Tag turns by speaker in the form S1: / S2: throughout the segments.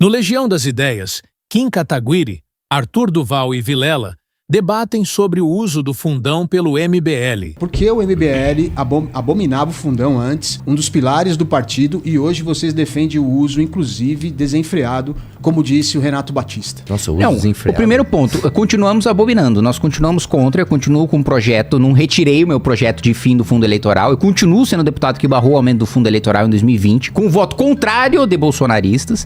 S1: No Legião das Ideias, Kim Kataguiri, Arthur Duval e Vilela debatem sobre o uso do fundão pelo MBL.
S2: Por que o MBL abominava o fundão antes, um dos pilares do partido, e hoje vocês defendem o uso, inclusive, desenfreado, como disse o Renato Batista?
S3: Nossa, o uso desenfreado.
S4: O primeiro ponto, continuamos abominando, nós continuamos contra, eu continuo com o projeto, não retirei o meu projeto de fim do fundo eleitoral, eu continuo sendo o deputado que barrou o aumento do fundo eleitoral em 2020, com voto contrário de bolsonaristas,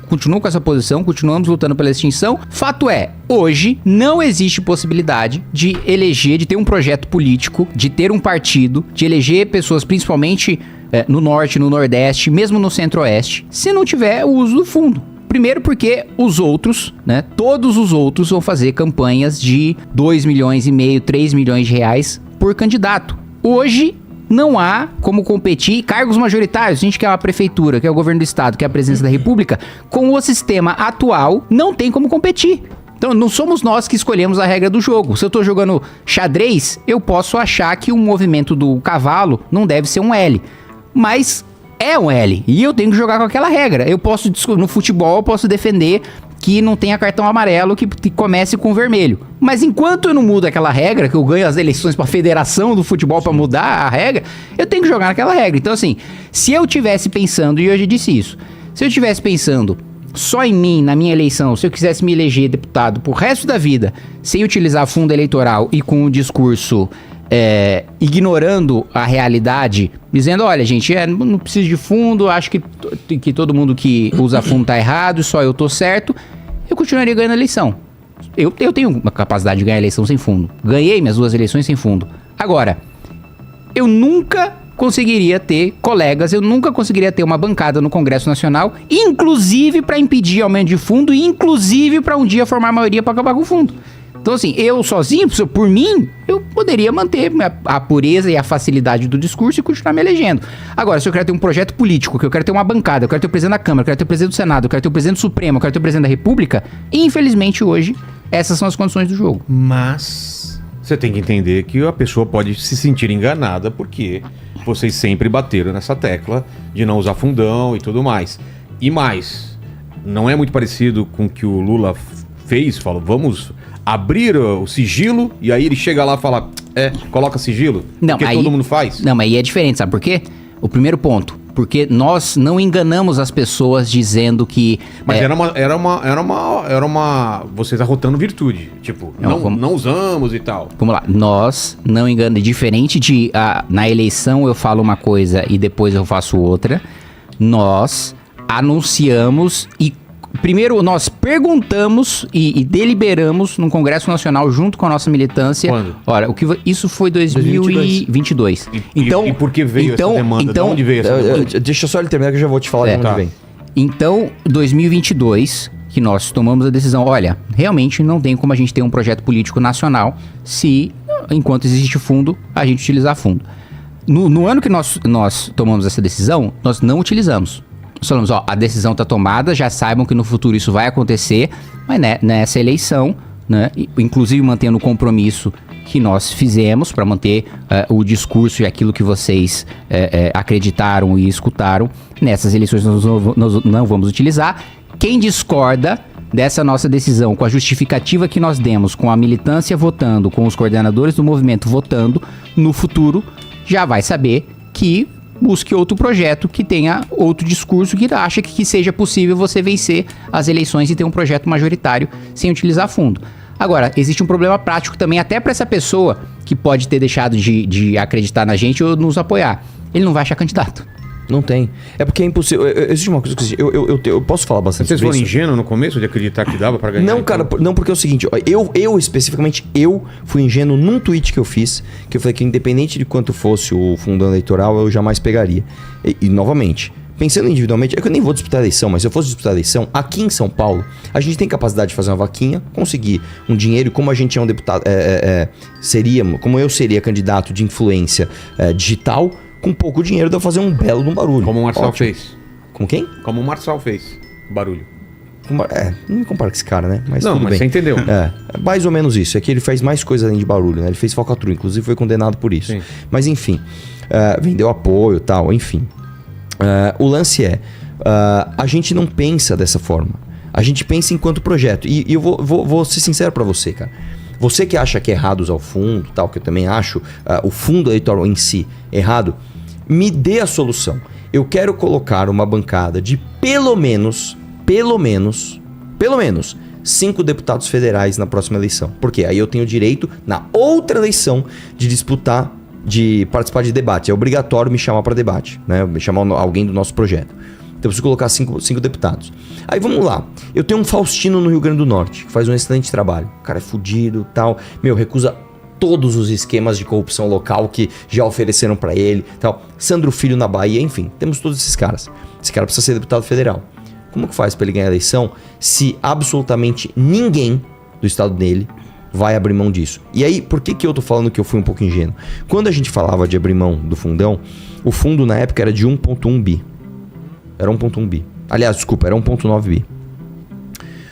S4: continuo com essa posição, continuamos lutando pela extinção. Fato é, hoje não existe possibilidade de eleger, de ter um projeto político, de ter um partido, de eleger pessoas principalmente no norte, no nordeste, mesmo no centro-oeste, se não tiver o uso do fundo. Primeiro porque os outros, né, todos os outros vão fazer campanhas de 2 milhões e meio, 3 milhões de reais por candidato. Hoje não há como competir cargos majoritários, a gente quer uma prefeitura, quer o governo do estado, quer a presidência da república, com o sistema atual não tem como competir. Então não somos nós que escolhemos a regra do jogo. Se eu tô jogando xadrez, eu posso achar que o movimento do cavalo não deve ser um L, mas é um L, e eu tenho que jogar com aquela regra. Eu posso, no futebol, eu posso defender que não tenha cartão amarelo que comece com vermelho. Mas enquanto eu não mudo aquela regra, que eu ganho as eleições pra federação do futebol pra mudar a regra, eu tenho que jogar naquela regra. Então assim, se eu tivesse pensando, e eu já disse isso, se eu tivesse pensando só em mim, na minha eleição, se eu quisesse me eleger deputado pro resto da vida, sem utilizar fundo eleitoral e com o discurso ignorando a realidade, dizendo, olha gente, não preciso de fundo, acho que todo mundo que usa fundo tá errado, só eu tô certo, eu continuaria ganhando a eleição. Eu tenho uma capacidade de ganhar a eleição sem fundo. Ganhei minhas 2 eleições sem fundo. Agora, eu nunca conseguiria ter colegas, eu nunca conseguiria ter uma bancada no Congresso Nacional, inclusive para impedir aumento de fundo, e inclusive para um dia formar maioria para acabar com o fundo. Então assim, eu sozinho, por mim, eu poderia manter a pureza e a facilidade do discurso e continuar me elegendo. Agora, se eu quero ter um projeto político, que eu quero ter uma bancada, eu quero ter o presidente da Câmara, eu quero ter o presidente do Senado, eu quero ter o presidente do Supremo, eu quero ter o presidente da República, infelizmente hoje, essas são as condições do jogo.
S3: Mas você tem que entender que a pessoa pode se sentir enganada, porque vocês sempre bateram nessa tecla de não usar fundão e tudo mais. E mais, não é muito parecido com o que o Lula fez, falou, vamos abrir o sigilo, e aí ele chega lá e fala, coloca sigilo,
S4: não,
S3: porque
S4: aí,
S3: todo mundo faz.
S4: Não, mas aí é diferente, sabe por quê? O primeiro ponto, porque nós não enganamos as pessoas dizendo que...
S3: Mas era uma vocês arrotando virtude, tipo, não usamos e tal.
S4: Vamos lá, nós não enganamos, diferente de na eleição eu falo uma coisa e depois eu faço outra, nós anunciamos e primeiro, nós perguntamos e deliberamos no Congresso Nacional junto com a nossa militância.
S3: Quando?
S4: Olha, isso foi 2022.
S3: E por que veio essa demanda? De onde veio essa demanda? Deixa só ele terminar que eu já vou te falar de onde vem.
S4: Então, 2022, que nós tomamos a decisão, olha, realmente não tem como a gente ter um projeto político nacional se, enquanto existe fundo, a gente utilizar fundo. No ano que nós tomamos essa decisão, nós não utilizamos. Nós falamos, a decisão está tomada, já saibam que no futuro isso vai acontecer, mas nessa eleição, né, inclusive mantendo o compromisso que nós fizemos para manter o discurso e aquilo que vocês acreditaram e escutaram, nessas eleições nós não vamos utilizar. Quem discorda dessa nossa decisão, com a justificativa que nós demos, com a militância votando, com os coordenadores do movimento votando, no futuro já vai saber que busque outro projeto que tenha outro discurso, que acha que seja possível você vencer as eleições e ter um projeto majoritário sem utilizar fundo. Agora, existe um problema prático também, até para essa pessoa que pode ter deixado de acreditar na gente ou nos apoiar. Ele não vai achar candidato.
S5: Não tem. É porque é impossível. Existe uma coisa que eu posso falar bastante
S3: sobre isso. Vocês foram ingênuos no começo de acreditar que dava pra ganhar?
S5: Não, cara, não, porque é o seguinte, eu especificamente, fui ingênuo num tweet que eu fiz, que eu falei que independente de quanto fosse o fundo eleitoral, eu jamais pegaria. E novamente, pensando individualmente, é que eu nem vou disputar a eleição, mas se eu fosse disputar a eleição, aqui em São Paulo, a gente tem capacidade de fazer uma vaquinha, conseguir um dinheiro, como a gente é um deputado, como eu seria candidato de influência digital, com pouco dinheiro dá pra fazer um belo de um barulho.
S3: Como o Marçal fez.
S5: Com quem?
S3: Como o Marçal fez. Barulho.
S5: Não me compara com esse cara, né? Mas
S3: não,
S5: tudo
S3: mas
S5: bem.
S3: Você entendeu.
S5: É mais ou menos isso. É que ele fez mais coisa além de barulho, né? Ele fez falcatrua, inclusive foi condenado por isso.
S3: Sim.
S5: Mas enfim, vendeu apoio e tal, enfim. O lance A gente não pensa dessa forma. A gente pensa enquanto projeto. E eu vou ser sincero pra você, cara. Você que acha que é errado usar o fundo, tal, que eu também acho o fundo eleitoral em si errado, me dê a solução. Eu quero colocar uma bancada de pelo menos 5 deputados federais na próxima eleição. Porque aí eu tenho direito, na outra eleição, de participar de debate. É obrigatório me chamar para debate, né? Me chamar alguém do nosso projeto. Então eu preciso colocar 5 deputados. Aí vamos lá. Eu tenho um Faustino no Rio Grande do Norte, que faz um excelente trabalho. O cara é fudido, tal. Recusa todos os esquemas de corrupção local que já ofereceram para ele, tal. Sandro Filho na Bahia, enfim. Temos todos esses caras. Esse cara precisa ser deputado federal. Como que faz para ele ganhar a eleição se absolutamente ninguém do estado dele vai abrir mão disso? E aí, por que eu tô falando que eu fui um pouco ingênuo? Quando a gente falava de abrir mão do fundão, o fundo na época era de 1,1 bi. Era 1,1 bi. Aliás, desculpa, era 1,9 bi.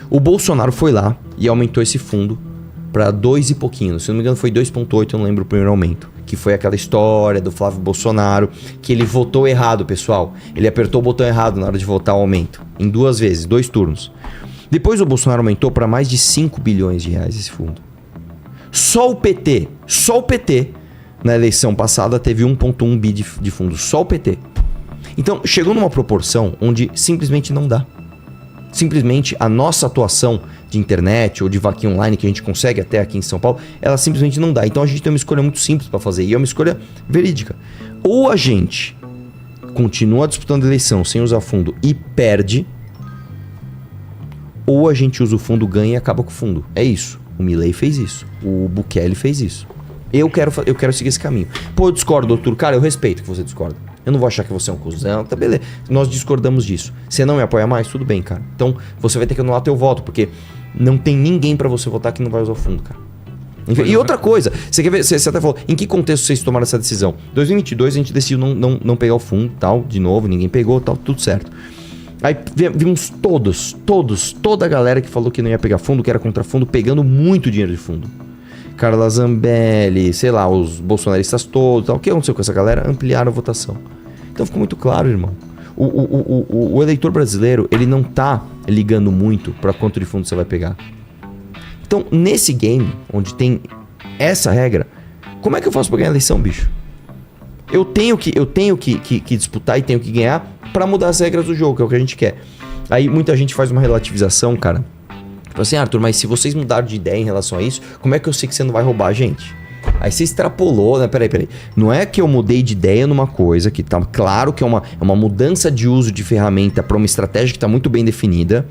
S5: O Bolsonaro foi lá e aumentou esse fundo para 2 e pouquinho. Se não me engano foi 2,8, eu não lembro o primeiro aumento. Que foi aquela história do Flávio Bolsonaro, que ele votou errado, pessoal. Ele apertou o botão errado na hora de votar o aumento. Em 2 vezes, 2 turnos. Depois o Bolsonaro aumentou para mais de 5 bilhões de reais esse fundo. Só o PT, na eleição passada teve 1,1 bi de fundo. Só o PT. Então, chegou numa proporção onde simplesmente não dá. Simplesmente a nossa atuação de internet ou de vaquinha online que a gente consegue até aqui em São Paulo, ela simplesmente não dá. Então a gente tem uma escolha muito simples para fazer e é uma escolha verídica. Ou a gente continua disputando a eleição sem usar fundo e perde, ou a gente usa o fundo, ganha e acaba com o fundo. É isso. O Milei fez isso. O Bukele fez isso. Eu quero seguir esse caminho. Pô, eu discordo, doutor. Cara, eu respeito que você discorda. Eu não vou achar que você é um cuzão, tá beleza. Nós discordamos disso. Você não me apoia mais? Tudo bem, cara. Então, você vai ter que anular teu voto, porque não tem ninguém pra você votar que não vai usar o fundo, cara. E outra coisa, você quer ver, você até falou, em que contexto vocês tomaram essa decisão? 2022 a gente decidiu não pegar o fundo, tal, de novo, ninguém pegou, tal, tudo certo. Aí vimos toda a galera que falou que não ia pegar fundo, que era contra fundo, pegando muito dinheiro de fundo. Carla Zambelli, sei lá, os bolsonaristas todos, tal. O que aconteceu com essa galera? Ampliaram a votação. Então ficou muito claro, irmão. O eleitor brasileiro, ele não tá ligando muito pra quanto de fundo você vai pegar. Então, nesse game, onde tem essa regra, como é que eu faço pra ganhar a eleição, bicho? Eu tenho que disputar e tenho que ganhar pra mudar as regras do jogo, que é o que a gente quer. Aí muita gente faz uma relativização, cara. Tipo assim, Arthur, mas se vocês mudaram de ideia em relação a isso, como é que eu sei que você não vai roubar a gente? Aí você extrapolou, né? Peraí. Não é que eu mudei de ideia numa coisa que tá claro que é uma mudança de uso de ferramenta pra uma estratégia que tá muito bem definida,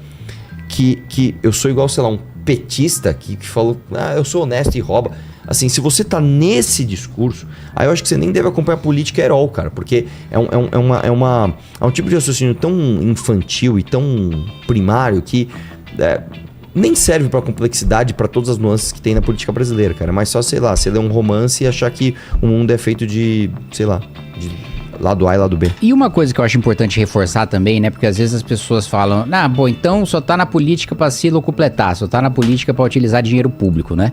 S5: que eu sou igual, sei lá, um petista que falou, eu sou honesto e rouba. Assim, se você tá nesse discurso, aí eu acho que você nem deve acompanhar política at all, cara, porque é um tipo de raciocínio tão infantil e tão primário que nem serve pra complexidade, pra todas as nuances que tem na política brasileira, cara. Mas só, sei lá, você ler um romance e achar que o mundo é feito de, sei lá, de lado A e lado B.
S4: E uma coisa que eu acho importante reforçar também, né? Porque às vezes as pessoas falam, então só tá na política pra se locupletar, só tá na política pra utilizar dinheiro público, né?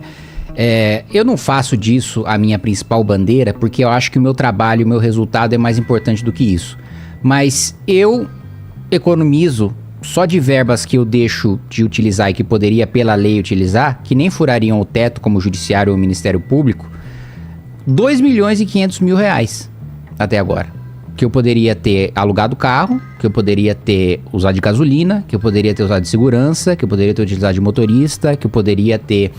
S4: Eu não faço disso a minha principal bandeira, porque eu acho que o meu trabalho, o meu resultado é mais importante do que isso. Mas eu economizo só de verbas que eu deixo de utilizar e que poderia pela lei utilizar, que nem furariam o teto como o Judiciário ou o Ministério Público, 2.500.000 reais até agora. Que eu poderia ter alugado carro, que eu poderia ter usado de gasolina, que eu poderia ter usado de segurança, que eu poderia ter utilizado de motorista, que eu poderia ter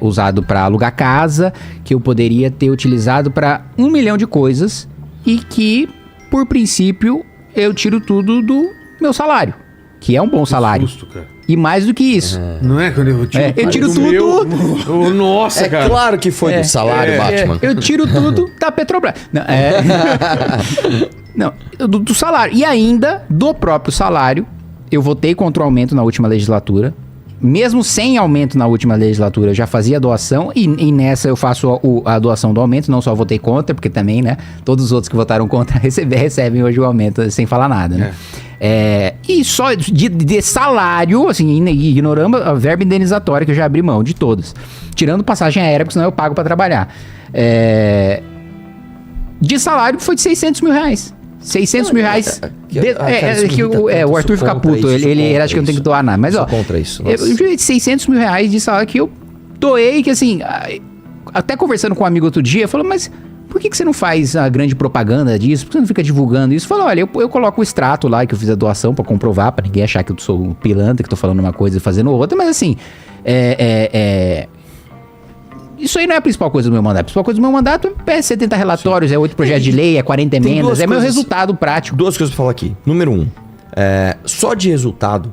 S4: usado para alugar casa, que eu poderia ter utilizado para 1 milhão de coisas e que, por princípio, eu tiro tudo do meu salário. Que é um bom salário. Justo, cara. E mais do que isso.
S3: Não é quando eu tiro tudo. Nossa, cara.
S5: Claro que foi do salário, Batman.
S4: Eu tiro tudo da Petrobras. Não, do salário. E ainda, do próprio salário, eu votei contra o aumento na última legislatura. Mesmo sem aumento na última legislatura, eu já fazia doação. E nessa eu faço a doação do aumento. Não só votei contra, porque também, né? Todos os outros que votaram contra recebem hoje o aumento sem falar nada, né? E só de salário, assim, ignorando a verba indenizatória que eu já abri mão de todas. Tirando passagem aérea, porque senão eu pago pra trabalhar. De salário foi de 600 mil reais. 600 mil reais.
S5: Cara, isso
S4: O
S5: irrita
S4: Arthur
S5: tanto,
S4: fica
S5: sou
S4: puto.
S5: contra isso,
S4: Ele
S5: sou
S4: acha que eu não tenho que
S5: contra
S4: doar nada. Mas,
S5: Sou
S4: ó,
S5: contra isso,
S4: eu
S5: nossa.
S4: jurei 600 mil reais de salário que eu doei, que assim, até conversando com um amigo outro dia, falou, mas por que você não faz a grande propaganda disso? Por que você não fica divulgando isso? Falou, olha, eu coloco o extrato lá que eu fiz a doação pra comprovar, pra ninguém achar que eu sou um pilantra, que tô falando uma coisa e fazendo outra, mas assim, isso aí não é a principal coisa do meu mandato. A principal coisa do meu mandato é 70 relatórios, é 8 projetos de lei, é 40
S5: Tem
S4: emendas,
S5: duas
S4: é meu
S5: coisas-
S4: resultado prático.
S5: Duas coisas pra falar aqui. Número 1, só de resultado,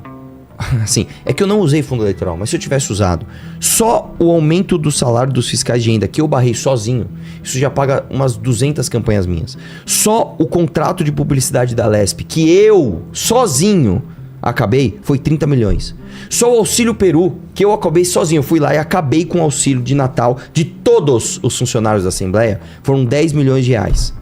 S5: assim, é que eu não usei fundo eleitoral, mas se eu tivesse usado só o aumento do salário dos fiscais de renda que eu barrei sozinho, isso já paga umas 200 campanhas minhas. Só o contrato de publicidade da Lesp, que eu, sozinho, acabei, foi 30 milhões. Só o Auxílio Peru, que eu acabei sozinho, eu fui lá e acabei com o auxílio de Natal de todos os funcionários da Assembleia, foram 10 milhões de reais.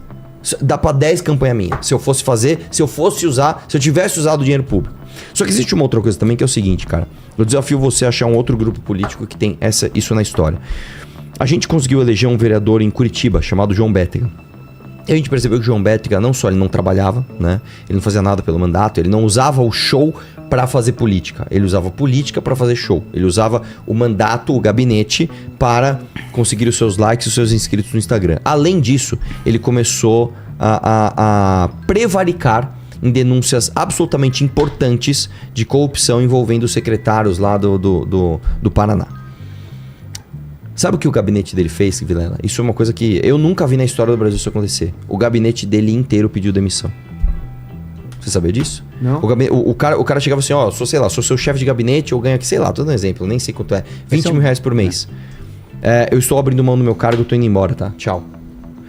S5: Dá pra 10 campanhas minhas. Se eu fosse fazer, se eu fosse usar, se eu tivesse usado o dinheiro público. Só que existe uma outra coisa também que é o seguinte, cara. Eu desafio você a achar um outro grupo político que tem isso na história. A gente conseguiu eleger um vereador em Curitiba chamado João Bétega. E a gente percebeu que o João Bétega, não só ele não trabalhava, né? Ele não fazia nada pelo mandato, ele não usava o show pra fazer política. Ele usava política pra fazer show. Ele usava o mandato, o gabinete, para conseguir os seus likes e os seus inscritos no Instagram. Além disso, ele começou a prevaricar em denúncias absolutamente importantes de corrupção envolvendo os secretários lá do Paraná. Sabe o que o gabinete dele fez, Vilela? Isso é uma coisa que eu nunca vi na história do Brasil isso acontecer. O gabinete dele inteiro pediu demissão. Você sabia disso?
S3: Não.
S5: O cara chegava assim, ó, sou seu chefe de gabinete, eu ganho aqui, sei lá, tô dando um exemplo, nem sei quanto é, 20 mil reais por mês. Eu estou abrindo mão do meu cargo, eu tô indo embora, tá? Tchau.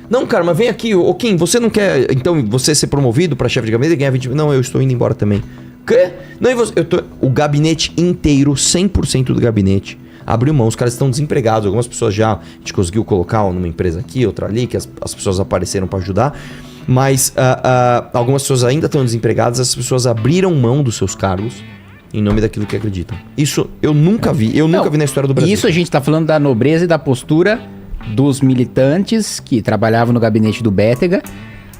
S5: Não, cara, mas vem aqui, ô Kim, você não quer, então, você ser promovido pra chefe de gabinete e ganhar 20 mil? Não, eu estou indo embora também. Quê? Não, e você? O gabinete inteiro, 100% do gabinete, abriu mão, os caras estão desempregados, algumas pessoas já, a gente conseguiu colocar numa empresa aqui, outra ali, que as pessoas apareceram pra ajudar, mas algumas pessoas ainda estão desempregadas, as pessoas abriram mão dos seus cargos em nome daquilo que acreditam. Isso eu nunca vi, nunca vi na história do Brasil.
S4: Isso a gente tá falando da nobreza e da postura dos militantes que trabalhavam no gabinete do Bétega,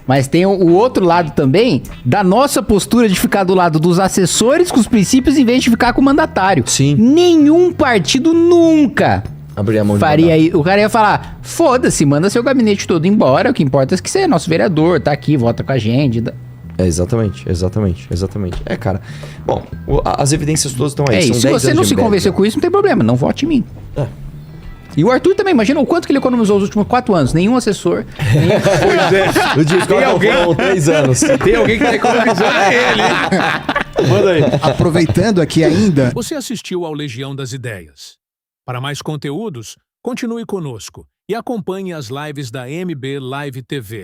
S4: mas tem o outro lado também da nossa postura de ficar do lado dos assessores com os princípios em vez de ficar com o mandatário.
S5: Sim.
S4: Nenhum partido nunca
S5: Abrir a mão de
S4: faria
S5: mandato.
S4: isso. O cara ia falar, foda-se, manda seu gabinete todo embora, o que importa é que você é nosso vereador, tá aqui, vota com a gente.
S5: Exatamente. Cara. Bom, as evidências todas estão aí.
S4: É
S5: são
S4: isso, se
S5: 10
S4: você
S5: anos
S4: não
S5: de
S4: se
S5: MBL,
S4: convenceu
S5: já.
S4: com isso, não tem problema, não vote em mim. E o Arthur também, imagina o quanto que ele economizou os últimos 4 anos. Nenhum assessor.
S5: O dia que foram 3 anos.
S3: Tem alguém que tá economizando ele. Manda aí.
S2: Aproveitando aqui ainda,
S1: Você assistiu ao Legião das Ideias. Para mais conteúdos, continue conosco e acompanhe as lives da MB Live TV.